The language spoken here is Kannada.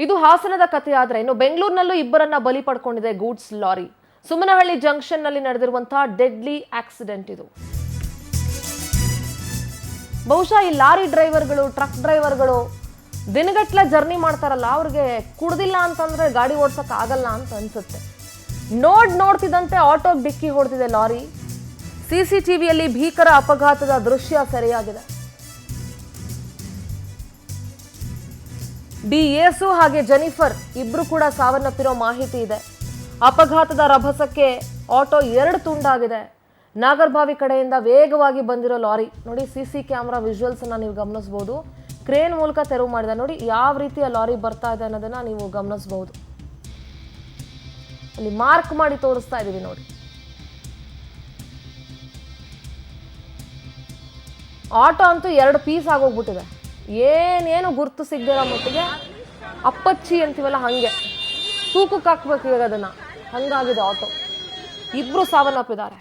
ಇದು ಹಾಸನದ ಕಥೆ ಆದ್ರೆ ಇನ್ನು ಬೆಂಗಳೂರಿನಲ್ಲೂ ಇಬ್ಬರನ್ನ ಬಲಿ ಪಡ್ಕೊಂಡಿದೆ ಗೂಡ್ಸ್ ಲಾರಿ. ಸುಮನಹಳ್ಳಿ ಜಂಕ್ಷನ್ ನಲ್ಲಿ ನಡೆದಿರುವಂತಹ ಡೆಡ್ಲಿ ಆಕ್ಸಿಡೆಂಟ್ ಇದು. ಬಹುಶಃ ಈ ಲಾರಿ ಡ್ರೈವರ್ಗಳು, ಟ್ರಕ್ ಡ್ರೈವರ್ಗಳು ದಿನಗಟ್ಲೆ ಜರ್ನಿ ಮಾಡ್ತಾರಲ್ಲ, ಅವ್ರಿಗೆ ಕುಡ್ದಿಲ್ಲ ಅಂತಂದ್ರೆ ಗಾಡಿ ಓಡ್ಸಕ್ ಆಗಲ್ಲ ಅಂತ ಅನ್ಸುತ್ತೆ. ನೋಡ್ತಿದ್ದಂತೆ ಆಟೋಗೆ ಡಿಕ್ಕಿ ಹೊಡೆದಿದೆ ಲಾರಿ. ಸಿಸಿಟಿವಿಯಲ್ಲಿ ಭೀಕರ ಅಪಘಾತದ ದೃಶ್ಯ ಸೆರೆಯಾಗಿದೆ. ಡಿ ಯೇಸು ಹಾಗೆ ಜೆನಿಫರ್ ಇಬ್ರು ಕೂಡ ಸಾವನ್ನಪ್ಪಿರೋ ಮಾಹಿತಿ ಇದೆ. ಅಪಘಾತದ ರಭಸಕ್ಕೆ ಆಟೋ 2 ತುಂಡಾಗಿದೆ. ನಾಗರಭಾವಿ ಕಡೆಯಿಂದ ವೇಗವಾಗಿ ಬಂದಿರೋ ಲಾರಿ ನೋಡಿ, ಸಿಸಿ ಕ್ಯಾಮೆರಾ ವಿಜುವಲ್ಸ್ ಅನ್ನ ನೀವು ಗಮನಿಸಬಹುದು. ಕ್ರೇನ್ ಮೂಲಕ ತೆರವು ಮಾಡಿದ ನೋಡಿ ಯಾವ ರೀತಿಯ ಲಾರಿ ಬರ್ತಾ ಇದೆ ಅನ್ನೋದನ್ನ ನೀವು ಗಮನಿಸಬಹುದು. ಅಲ್ಲಿ ಮಾರ್ಕ್ ಮಾಡಿ ತೋರಿಸ್ತಾ ಇದೀವಿ ನೋಡಿ. ಆಟೋ ಅಂತೂ 2 ಪೀಸ್ ಆಗೋಗ್ಬಿಟ್ಟಿದೆ. ಏನೇನು ಗುರ್ತು ಸಿಗದಿರೋ ಮಟ್ಟಿಗೆ ಅಪ್ಪಚ್ಚಿ ಅಂತೀವಲ್ಲ ಹಂಗೆ ತೂಕಕ್ಕೆ ಹಾಕ್ಬೇಕು ಇವಾಗ ಅದನ್ನ, ಹಂಗಾಗಿದೆ ಆಟೋ. ಇಬ್ರು ಸಾವನ್ನಪ್ಪಿದ್ದಾರೆ.